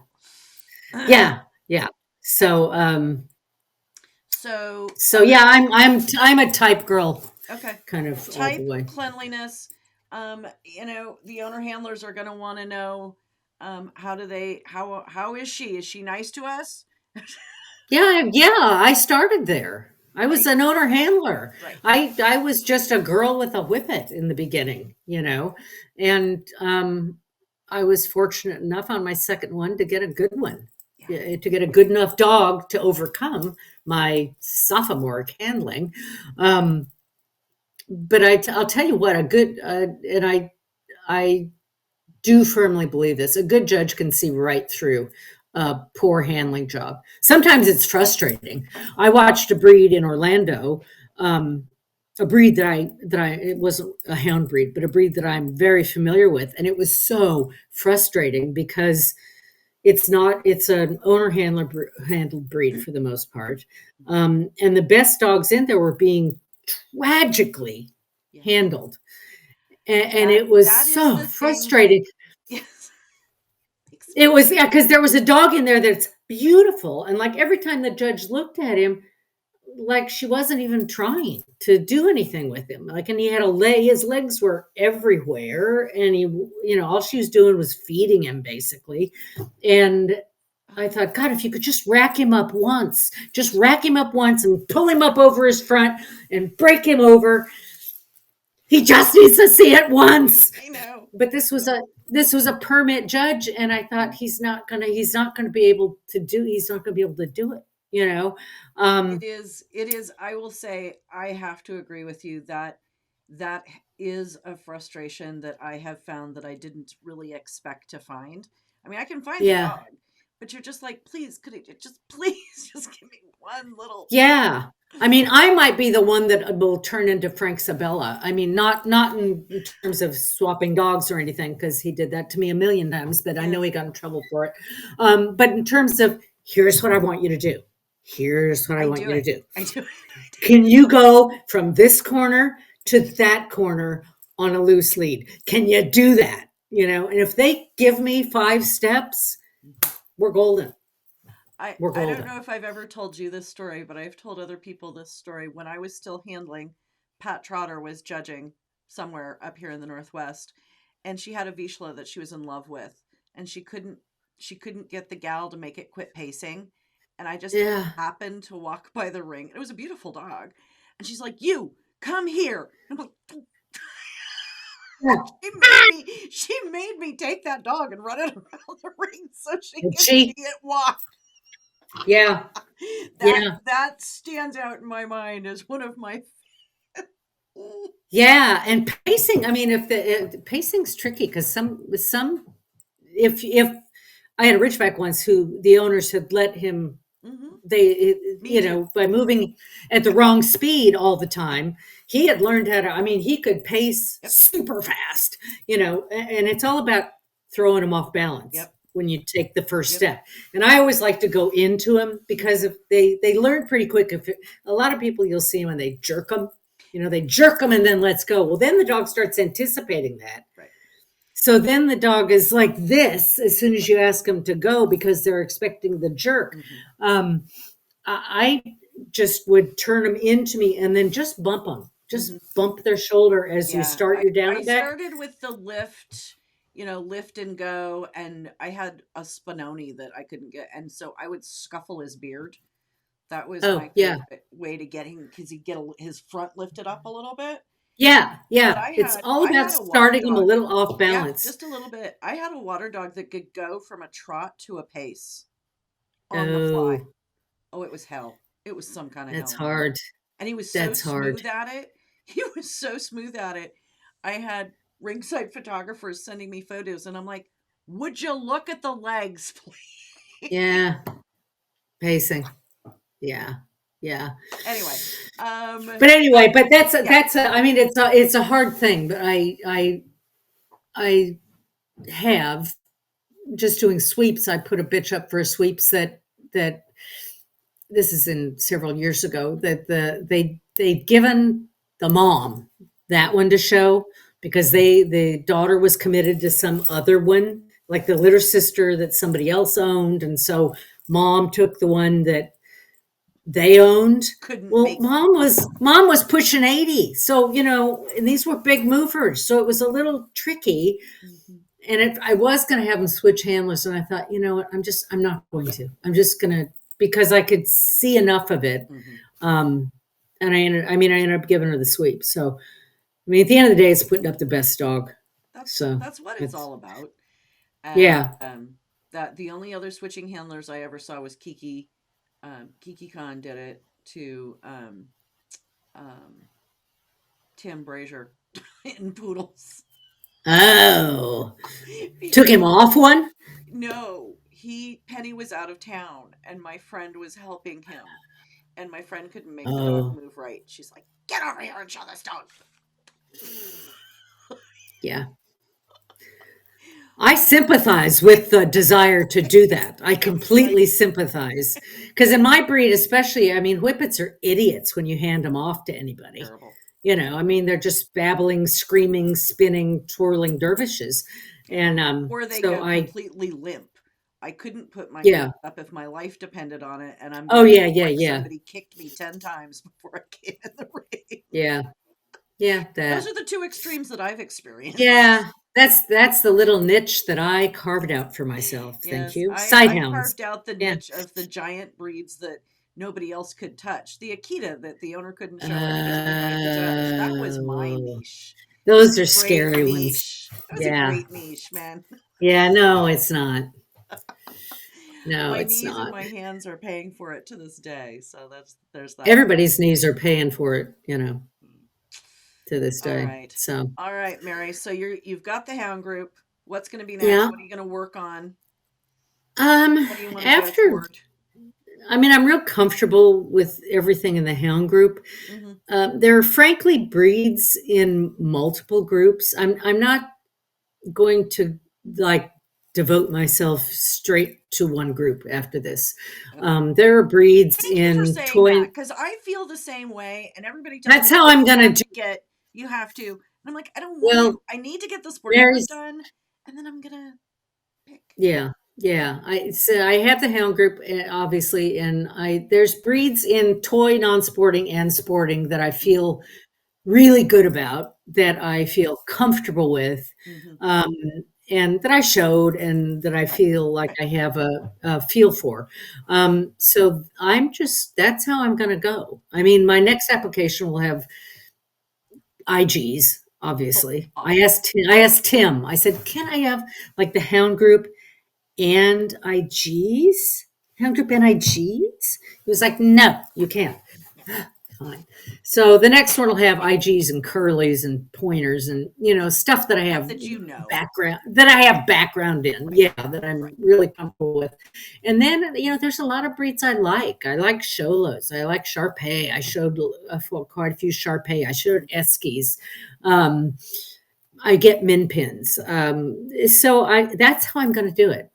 [SPEAKER 2] Yeah. So yeah, I'm a type girl.
[SPEAKER 1] Okay.
[SPEAKER 2] Kind of
[SPEAKER 1] type,
[SPEAKER 2] all the way.
[SPEAKER 1] Cleanliness. The owner handlers are going to want to know, how is she? Is she nice to us?
[SPEAKER 2] Yeah. I started there. I was an owner handler. Right. I was just a girl with a Whippet in the beginning, and I was fortunate enough on my second one to get a good one, to get a good enough dog to overcome my sophomore handling. But I'll tell you what, a good, and I do firmly believe this, a good judge can see right through a poor handling job. Sometimes it's frustrating. I watched a breed in Orlando, a breed that it wasn't a hound breed, but a breed that I'm very familiar with. And it was so frustrating because it's an owner handled breed for the most part. And the best dogs in there were being tragically handled. And it was so frustrating.
[SPEAKER 1] Yes.
[SPEAKER 2] It was, yeah, because there was a dog in there that's beautiful. And like every time the judge looked at him, like she wasn't even trying to do anything with him. Like, and he had his legs were everywhere. And he, all she was doing was feeding him basically. And I thought, God, if you could just rack him up once and pull him up over his front and break him over. He just needs to see it once.
[SPEAKER 1] I know.
[SPEAKER 2] But this was a permit judge, and I thought he's not gonna be able to do it.
[SPEAKER 1] It is. I will say, I have to agree with you that is a frustration that I have found that I didn't really expect to find. I mean, I can find the dog, but you're just like, please, please just give me one little.
[SPEAKER 2] Yeah. I mean, I might be the one that will turn into Frank Sabella. I mean, not in terms of swapping dogs or anything, because he did that to me a million times, but I know he got in trouble for it. But in terms of, here's what I want you to do. Here's what I want you to do.
[SPEAKER 1] I do.
[SPEAKER 2] Can you go from this corner to that corner on a loose lead? Can you do that? And if they give me 5 steps, we're golden.
[SPEAKER 1] I don't know if I've ever told you this story, but I've told other people this story. When I was still handling, Pat Trotter was judging somewhere up here in the Northwest, and she had a Vizsla that she was in love with, and she couldn't get the gal to make it quit pacing. And I just happened to walk by the ring. It was a beautiful dog. And she's like, "You come here." And I'm like, she made me take that dog and run it around the ring so she could see it walk.
[SPEAKER 2] Yeah.
[SPEAKER 1] That stands out in my mind as one of my.
[SPEAKER 2] Yeah. And pacing, I mean, if pacing's tricky, because if I had a Ridgeback once who the owners had let him, by moving at the wrong speed all the time, he had learned he could pace super fast, and it's all about throwing him off balance.
[SPEAKER 1] Yep.
[SPEAKER 2] When you take the first step. And I always like to go into them, because if they learn pretty quick. A lot of people, you'll see them and they jerk them, they jerk them and then let's go. Well, then the dog starts anticipating that.
[SPEAKER 1] Right.
[SPEAKER 2] So then the dog is like this as soon as you ask them to go, because they're expecting the jerk. Mm-hmm. I just would turn them into me and then just bump them. Just bump their shoulder as you start your down.
[SPEAKER 1] I started with the lift, lift and go. And I had a Spinoni that I couldn't get. And so I would scuffle his beard. That was my favorite way to get him, because he'd get his front lifted up a little bit.
[SPEAKER 2] Yeah. It's all about starting him a little off balance.
[SPEAKER 1] Yeah, just a little bit. I had a water dog that could go from a trot to a pace on the fly. Oh, it was hell. It was some kind of hell.
[SPEAKER 2] That's hard.
[SPEAKER 1] And he was so smooth at it. He was so smooth at it. I had ringside photographers sending me photos, and I'm like, would you look at the legs, please?
[SPEAKER 2] Yeah. Pacing. Yeah.
[SPEAKER 1] Anyway.
[SPEAKER 2] But it's a hard thing, but I have, just doing sweeps. I put a bitch up for a sweeps that this is in several years ago, that they'd given the mom that one to show, because the daughter was committed to some other one, like the litter sister that somebody else owned. And so mom took the one that they owned. Mom was pushing 80. So, and these were big movers. So it was a little tricky. Mm-hmm. And I was going to have them switch handlers. And I thought, you know what, I'm not going to. I'm just going to, because I could see enough of it. Mm-hmm. And I ended up giving her the sweep. So, at the end of the day, it's putting up the best dog.
[SPEAKER 1] That's what it's all about. And
[SPEAKER 2] Yeah.
[SPEAKER 1] that the only other switching handlers I ever saw was Kiki. Kiki Khan did it to um, Tim Brazier in Poodles.
[SPEAKER 2] Oh, took
[SPEAKER 1] Because
[SPEAKER 2] him off one?
[SPEAKER 1] no, Penny was out of town and my friend was helping him. And my friend couldn't make the dog
[SPEAKER 2] Oh,
[SPEAKER 1] move right. She's like, "Get over here and show this dog."
[SPEAKER 2] yeah. I sympathize with the desire to do that. I completely sympathize. Because in my breed, especially, I mean, Whippets are idiots when you hand them off to anybody.
[SPEAKER 1] Terrible.
[SPEAKER 2] You know, I mean, they're just babbling, screaming, spinning, twirling dervishes. And
[SPEAKER 1] Or they
[SPEAKER 2] so
[SPEAKER 1] go completely limp. I couldn't put my
[SPEAKER 2] yeah.
[SPEAKER 1] hand up if my life depended on it, and I'm
[SPEAKER 2] Oh,
[SPEAKER 1] going to
[SPEAKER 2] yeah,
[SPEAKER 1] look
[SPEAKER 2] yeah,
[SPEAKER 1] like
[SPEAKER 2] yeah,
[SPEAKER 1] somebody kicked me 10 times before I came in the ring.
[SPEAKER 2] yeah, yeah,
[SPEAKER 1] Those
[SPEAKER 2] that.
[SPEAKER 1] are the two extremes that I've experienced.
[SPEAKER 2] Yeah, that's the little niche that I carved out for myself. Thank
[SPEAKER 1] Yes,
[SPEAKER 2] you.
[SPEAKER 1] I
[SPEAKER 2] Sidehounds.
[SPEAKER 1] carved out the
[SPEAKER 2] Yeah.
[SPEAKER 1] niche of the giant breeds that nobody else could touch. The Akita that the owner couldn't show her because we might the judge. That was my
[SPEAKER 2] Oh,
[SPEAKER 1] niche. It was
[SPEAKER 2] those
[SPEAKER 1] a
[SPEAKER 2] are
[SPEAKER 1] great
[SPEAKER 2] scary ones.
[SPEAKER 1] niche. It was a
[SPEAKER 2] Yeah.
[SPEAKER 1] great niche, man.
[SPEAKER 2] Yeah, no, it's not. No,
[SPEAKER 1] My
[SPEAKER 2] it's
[SPEAKER 1] knees and
[SPEAKER 2] not.
[SPEAKER 1] my hands are paying for it to this day. So there's that.
[SPEAKER 2] Everybody's knees are paying for it, you know, to this
[SPEAKER 1] All
[SPEAKER 2] day.
[SPEAKER 1] right.
[SPEAKER 2] So,
[SPEAKER 1] All right, Mary. So you've got the hound group. What's going to be next?
[SPEAKER 2] yeah.
[SPEAKER 1] What are you going to work on?
[SPEAKER 2] Um,
[SPEAKER 1] How do you want to go
[SPEAKER 2] after,
[SPEAKER 1] forward?
[SPEAKER 2] I mean, I'm real comfortable with everything in the hound group.
[SPEAKER 1] Mm-hmm.
[SPEAKER 2] There are frankly breeds in multiple groups. I'm not going to like devote myself straight to one group after this.
[SPEAKER 1] Okay.
[SPEAKER 2] There are breeds
[SPEAKER 1] Thank you for
[SPEAKER 2] in
[SPEAKER 1] saying
[SPEAKER 2] toy.
[SPEAKER 1] that because I feel the same way, and everybody tells
[SPEAKER 2] That's
[SPEAKER 1] me,
[SPEAKER 2] how
[SPEAKER 1] "Oh,
[SPEAKER 2] I'm
[SPEAKER 1] you
[SPEAKER 2] gonna
[SPEAKER 1] have
[SPEAKER 2] do.
[SPEAKER 1] to get, you have to." And I'm like, I don't want to.
[SPEAKER 2] Well,
[SPEAKER 1] I need to get the sporting group
[SPEAKER 2] Mary's.
[SPEAKER 1] done, and then I'm gonna pick.
[SPEAKER 2] Yeah, yeah. I have the hound group, obviously, and there's breeds in toy, non-sporting, and sporting that I feel really good about, that I feel comfortable with,
[SPEAKER 1] Mm-hmm.
[SPEAKER 2] um, and that I showed, and that I
[SPEAKER 1] Right.
[SPEAKER 2] feel like
[SPEAKER 1] Right.
[SPEAKER 2] I have a feel for. So that's how I'm going to go. I mean, my next application will have IGs.
[SPEAKER 1] Oh,
[SPEAKER 2] Obviously,
[SPEAKER 1] awesome.
[SPEAKER 2] I asked Tim. I said, "Can I have like the hound group and IGs? Hound group and IGs?" He was like, "No, you can't." Fine. So the next one will have IGs and curlies and pointers and stuff that I
[SPEAKER 1] Stuff
[SPEAKER 2] have
[SPEAKER 1] that you know.
[SPEAKER 2] background in.
[SPEAKER 1] Right.
[SPEAKER 2] Yeah, that I'm
[SPEAKER 1] Right.
[SPEAKER 2] really comfortable with. And then there's a lot of breeds I like. I like Sholas. I like Shar-Pei. I showed quite a few Shar-Pei. I showed Eskies. I get min pins. So that's how I'm going to do it.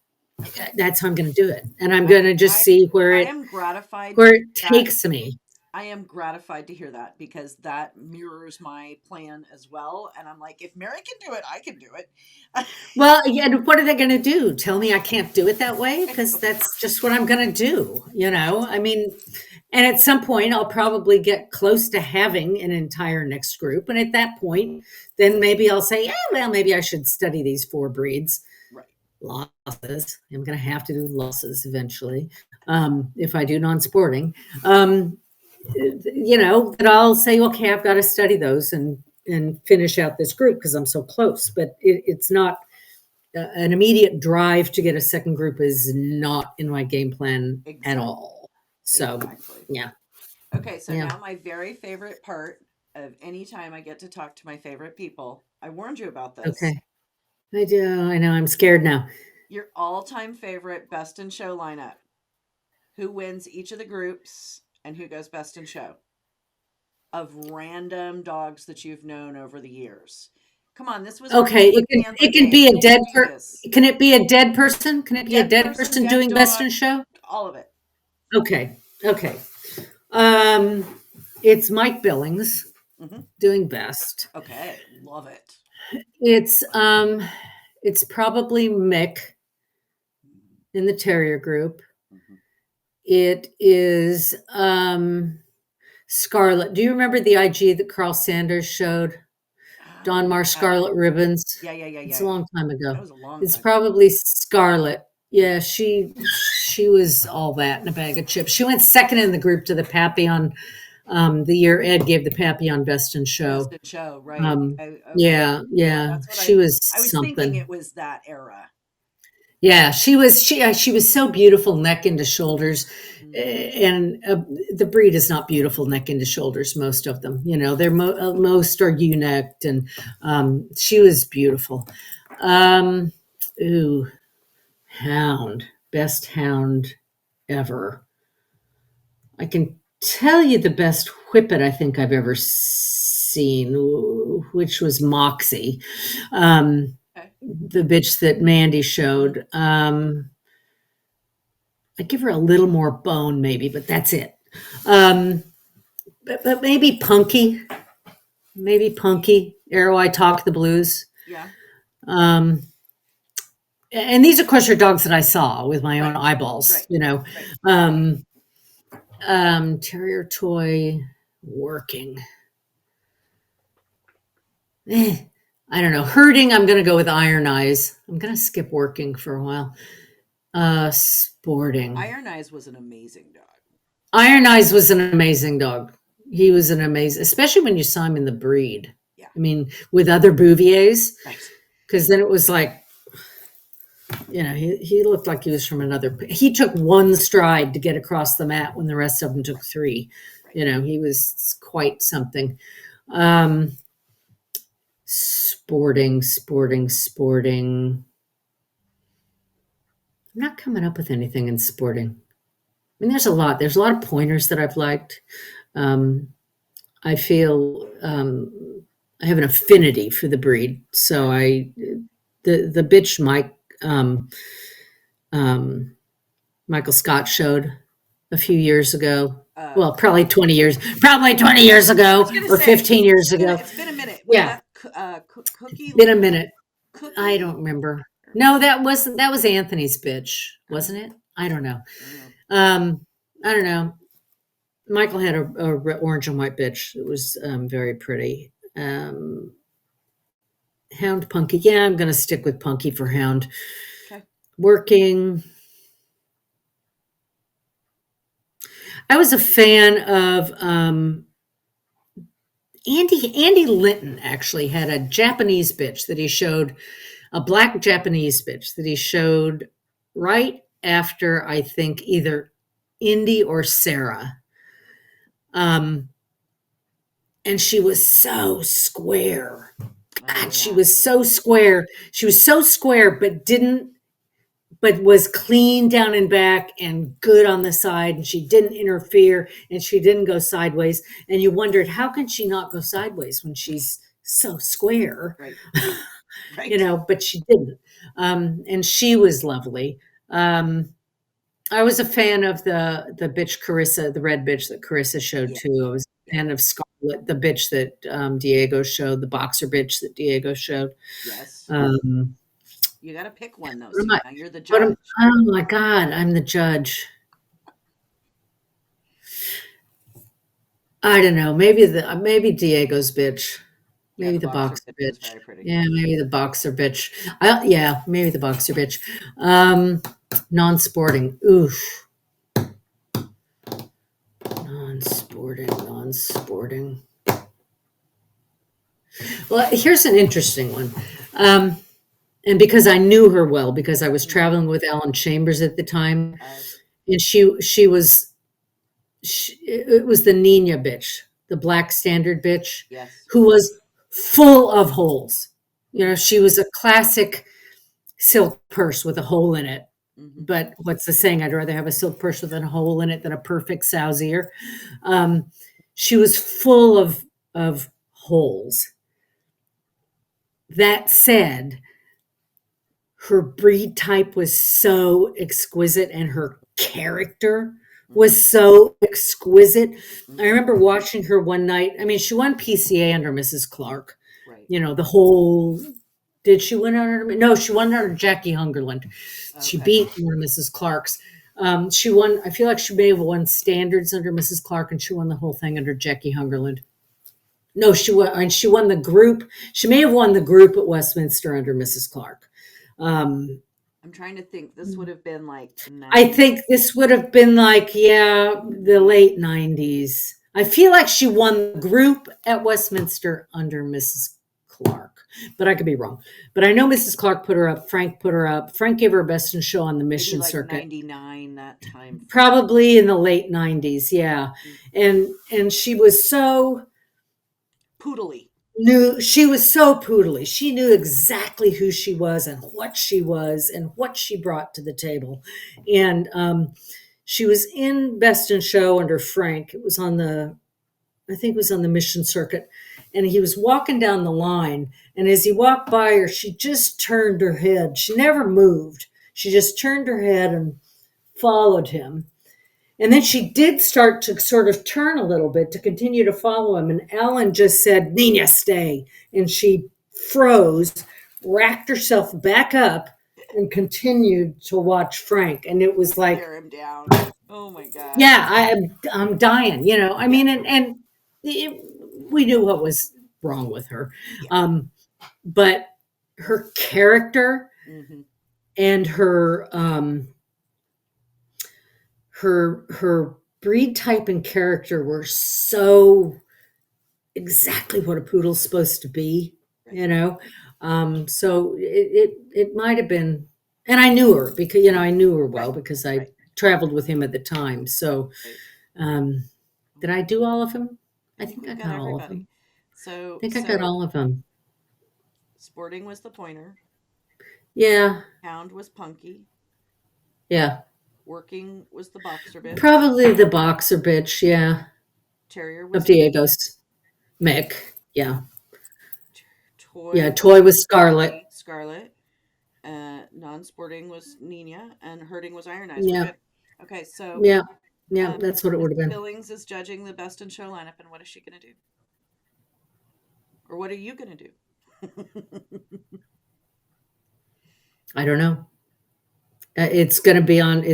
[SPEAKER 2] That's how I'm going to do it, and I'm going to just see
[SPEAKER 1] I am gratified
[SPEAKER 2] where
[SPEAKER 1] to
[SPEAKER 2] it takes me.
[SPEAKER 1] I am gratified to hear that because that mirrors my plan as well. And I'm like, if Mary can do it, I can do it.
[SPEAKER 2] Well, yeah, and what are they going to do? Tell me I can't do it that way? Because that's just what I'm going to do. I mean, and at some point, I'll probably get close to having an entire next group. And at that point, then maybe I'll say, yeah, well, maybe I should study these 4 breeds.
[SPEAKER 1] Right.
[SPEAKER 2] Losses. I'm going to have to do losses eventually if I do non-sporting. That I'll say, okay, I've got to study those and finish out this group because I'm so close. But it's not an immediate drive to get a second group is not in my game plan at all. So, yeah.
[SPEAKER 1] Okay, so
[SPEAKER 2] Yeah.
[SPEAKER 1] now my very favorite part of any time I get to talk to my favorite people. I warned you about this.
[SPEAKER 2] Okay. I do. I know. I'm scared now.
[SPEAKER 1] Your all-time favorite best in show lineup. Who wins each of the groups and who goes best in show? Of random dogs that you've known over the years. Come on, this was
[SPEAKER 2] okay. It can be a dead person. Can it be a dead person? Can it be a dead person doing best in show?
[SPEAKER 1] All of it.
[SPEAKER 2] Okay. It's Mike Billings doing best.
[SPEAKER 1] Okay, love it.
[SPEAKER 2] It's probably Mick in the terrier group. It is Scarlet. Do you remember the IG that Carl Sanders showed? Don Mar Scarlet Ribbons.
[SPEAKER 1] Yeah.
[SPEAKER 2] It's a long time ago.
[SPEAKER 1] That was a long
[SPEAKER 2] It's
[SPEAKER 1] time
[SPEAKER 2] probably Scarlet. Yeah, she was all that in a bag of chips. She went second in the group to the Papillon the year Ed gave the Papillon best in show.
[SPEAKER 1] Best in show, right?
[SPEAKER 2] Yeah. She was
[SPEAKER 1] I was
[SPEAKER 2] something.
[SPEAKER 1] thinking it was that era.
[SPEAKER 2] Yeah, she was so beautiful, neck into shoulders, and the breed is not beautiful neck into shoulders. Most of them, they're most are ewe-necked, and she was beautiful. Ooh, hound, best hound ever. I can tell you the best Whippet I think I've ever seen, which was Moxie. The bitch that Mandy showed. I'd give her a little more bone, maybe, but that's it. But maybe Punky. Maybe Punky. Arrow I Talk the Blues.
[SPEAKER 1] Yeah.
[SPEAKER 2] And these, of course, are dogs that I saw with my own eyeballs,
[SPEAKER 1] Right.
[SPEAKER 2] Terrier toy working. I don't know. Herding, I'm going to go with Iron Eyes. I'm going to skip working for a while. Sporting.
[SPEAKER 1] Iron Eyes was an amazing dog.
[SPEAKER 2] Iron Eyes was an amazing dog. He was an amazing, especially when you saw him in the breed.
[SPEAKER 1] Yeah.
[SPEAKER 2] I mean, with other Bouviers.
[SPEAKER 1] Right.
[SPEAKER 2] Because then it was like, he looked like he was from another. He took one stride to get across the mat when the rest of them took three.
[SPEAKER 1] Right.
[SPEAKER 2] He was quite something. Sporting. I'm not coming up with anything in sporting. I mean, there's a lot of pointers that I've liked. I feel I have an affinity for the breed. So the bitch Michael Scott showed a few years ago. Probably 20 years ago or 15 years ago.
[SPEAKER 1] It's been a minute.
[SPEAKER 2] Yeah.
[SPEAKER 1] Cookie.
[SPEAKER 2] Been a minute.
[SPEAKER 1] Cookie?
[SPEAKER 2] I don't remember. No, that was Anthony's bitch, wasn't it? I don't know. I don't know. Michael had a orange and white bitch. It was very pretty. Hound Punky. Yeah, I'm going to stick with Punky for hound.
[SPEAKER 1] Okay.
[SPEAKER 2] Working. I was a fan of Andy Linton. Actually had a Japanese bitch that he showed, a black Japanese bitch that he showed right after, I think, either Indy or Sarah. And she was so square. She was so square. She was so square, but was clean down and back and good on the side. And she didn't interfere and she didn't go sideways. And you wondered, how can she not go sideways when she's so square?
[SPEAKER 1] Right. Right.
[SPEAKER 2] But she didn't. And she was lovely. I was a fan of the bitch Carissa, the red bitch that Carissa showed too. I was a fan of Scarlet, the bitch that Diego showed, the boxer bitch that Diego showed.
[SPEAKER 1] Yes. You got to pick one though. You're the
[SPEAKER 2] oh
[SPEAKER 1] judge.
[SPEAKER 2] my God, I'm the judge. I don't know. Maybe Diego's bitch. Maybe the boxer bitch. Yeah, maybe the boxer bitch. Maybe the boxer bitch. Non-sporting. Oof. Non-sporting. Well, here's an interesting one. And because I knew her well, because I was traveling with Ellen Chambers at the time, and it was the Nina bitch, the black standard bitch, who was full of holes. She was a classic silk purse with a hole in it. Mm-hmm. But what's the saying? I'd rather have a silk purse with a hole in it than a perfect sow's ear. She was full of holes. That said, her breed type was so exquisite and her character was so exquisite. Mm-hmm. I remember watching her one night. I mean, she won PCA under Mrs. Clark. Right. The whole... Did she win under? No, she won under Jackie Hungerland. Okay. She beat one of Mrs. Clark's. She won. I feel like she may have won standards under Mrs. Clark, and she won the whole thing under Jackie Hungerland. No, she won, and she won the group. She may have won the group at Westminster under Mrs. Clark.
[SPEAKER 1] I'm trying to think. This would have been like. 90s.
[SPEAKER 2] I think this would have been like the late 90s. I feel like she won the group at Westminster under Mrs. Clark, but I could be wrong. But I know Mrs. Clark put her up. Frank put her up. Frank gave her a best in show on the Mission
[SPEAKER 1] Maybe like
[SPEAKER 2] circuit.
[SPEAKER 1] 99 that time.
[SPEAKER 2] Probably in the late 90s, yeah. And she was so
[SPEAKER 1] Poodly.
[SPEAKER 2] she was so poodly. She knew exactly who she was and what she was and what she brought to the table. And she was in Best in Show under Frank. It was on the, I think it was on the Mission circuit. And he was walking down the line. And as he walked by her, she just turned her head. She never moved. She just turned her head and followed him. And then she did start to sort of turn a little bit to continue to follow him. And Ellen just said, Nina, stay. And she froze, racked herself back up, and continued to watch Frank. And it was like,
[SPEAKER 1] tear him down. Oh my God.
[SPEAKER 2] yeah, I'm dying, you know. I mean, and we knew what was wrong with her. But her character and her breed type and character were so exactly what a poodle's supposed to be, you know. So it might have been, and I knew her because, you know, I knew her well because I traveled with him at the time. So did I do all of them? I think I got all of them.
[SPEAKER 1] So
[SPEAKER 2] I think I got all of them.
[SPEAKER 1] Sporting was the pointer.
[SPEAKER 2] Yeah.
[SPEAKER 1] Hound was Punky.
[SPEAKER 2] Yeah.
[SPEAKER 1] Working was the boxer bitch.
[SPEAKER 2] Probably the boxer bitch, yeah.
[SPEAKER 1] Terrier was
[SPEAKER 2] of Diego's. Mick, yeah.
[SPEAKER 1] Toy.
[SPEAKER 2] Yeah, Toy was Scarlet.
[SPEAKER 1] Scarlet. Non-sporting was Nina, and herding was Iron Eyes.
[SPEAKER 2] Yeah.
[SPEAKER 1] Okay, so
[SPEAKER 2] yeah, that's what it would have been.
[SPEAKER 1] Billings is judging the Best in Show lineup, and what is she going to do? Or what are you going to do?
[SPEAKER 2] I don't know. It's going to be on the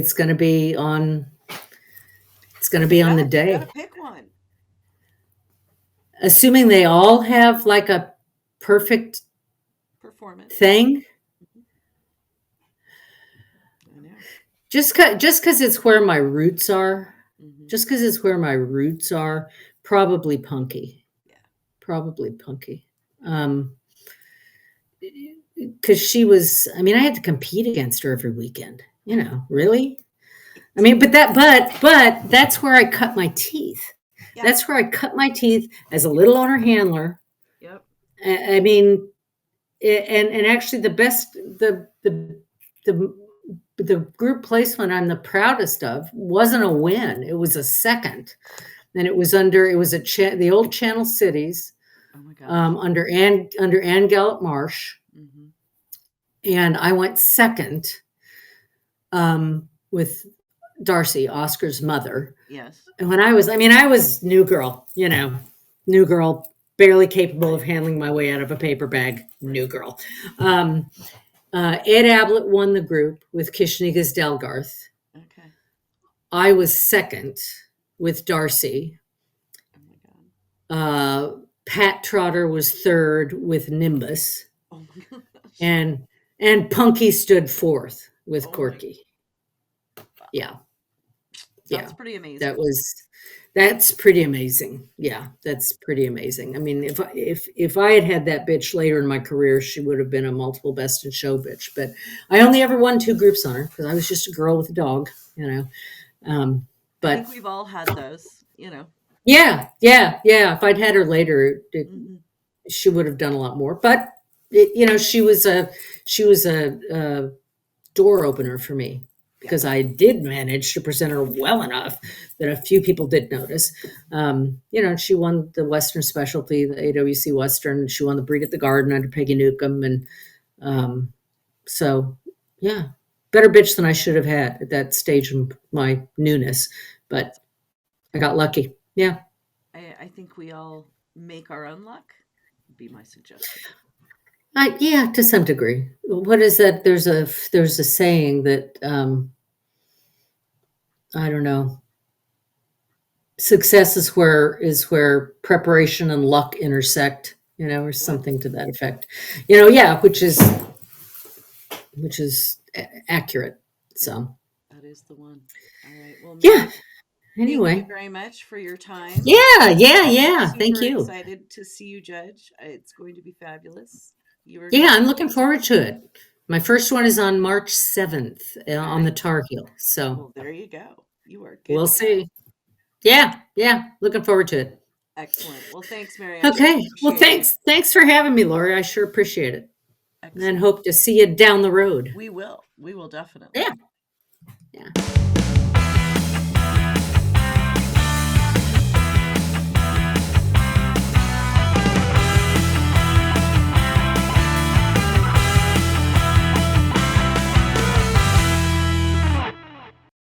[SPEAKER 2] day.
[SPEAKER 1] You gotta pick one.
[SPEAKER 2] Assuming they all have like a perfect
[SPEAKER 1] performance
[SPEAKER 2] thing.
[SPEAKER 1] I know.
[SPEAKER 2] Just because it's where my roots are. Just because it's where my roots are. Probably Punky.
[SPEAKER 1] Yeah.
[SPEAKER 2] Probably Punky. Because she was, I mean, I had to compete against her every weekend. You know, really? I mean, but that's where I cut my teeth. Yeah. That's where I cut my teeth as a little owner handler.
[SPEAKER 1] Yep.
[SPEAKER 2] I mean, and actually the best, the group placement I'm the proudest of wasn't a win. It was a second. And it was the old Channel Cities.
[SPEAKER 1] Oh my God.
[SPEAKER 2] Under Ann Gallup Marsh. And I went second with Darcy, Oscar's mother.
[SPEAKER 1] Yes.
[SPEAKER 2] And when I was new girl, you know, new girl, barely capable of handling my way out of a paper bag, new girl. Ed Ablett won the group with Kishniga's Delgarth.
[SPEAKER 1] Okay.
[SPEAKER 2] I was second with Darcy.
[SPEAKER 1] Oh my God.
[SPEAKER 2] Pat Trotter was third with Nimbus.
[SPEAKER 1] Oh my gosh.
[SPEAKER 2] And Punky stood fourth with Corky. Yeah.
[SPEAKER 1] That's pretty amazing.
[SPEAKER 2] That's pretty amazing. Yeah, that's pretty amazing. I mean, if I had that bitch later in my career, she would have been a multiple Best in Show bitch. But I only ever won 2 groups on her because I was just a girl with a dog, you know. But
[SPEAKER 1] I think we've all had those, you know.
[SPEAKER 2] Yeah. If I'd had her later, she would have done a lot more. But you know, she was a door opener for me because I did manage to present her well enough that a few people did notice. You know, she won the Western specialty, the AWC Western. She won the Breed at the Garden under Peggy Newcomb, and so yeah, better bitch than I should have had at that stage of my newness, but I got lucky. Yeah,
[SPEAKER 1] I think we all make our own luck. Would be my suggestion.
[SPEAKER 2] Yeah, to some degree. What is that? There's a saying that I don't know. Success is where preparation and luck intersect, you know, or something to that effect. You know, yeah, which is accurate. So
[SPEAKER 1] that is the one. All right. Well,
[SPEAKER 2] Anyway.
[SPEAKER 1] Thank you very much for your time.
[SPEAKER 2] Yeah. Thank
[SPEAKER 1] Super
[SPEAKER 2] you.
[SPEAKER 1] excited to see you, Judge. It's going to be fabulous.
[SPEAKER 2] I'm looking forward to it. My first one is on March 7th on the Tar Heel. So
[SPEAKER 1] well, there you go. You are good.
[SPEAKER 2] We'll see. Yeah. Looking forward to it.
[SPEAKER 1] Excellent. Well, thanks, Mary.
[SPEAKER 2] Okay. Well, thanks for having me, Laura. I sure appreciate it.
[SPEAKER 1] Excellent.
[SPEAKER 2] And hope to see you down the road.
[SPEAKER 1] We will. We will definitely.
[SPEAKER 2] Yeah.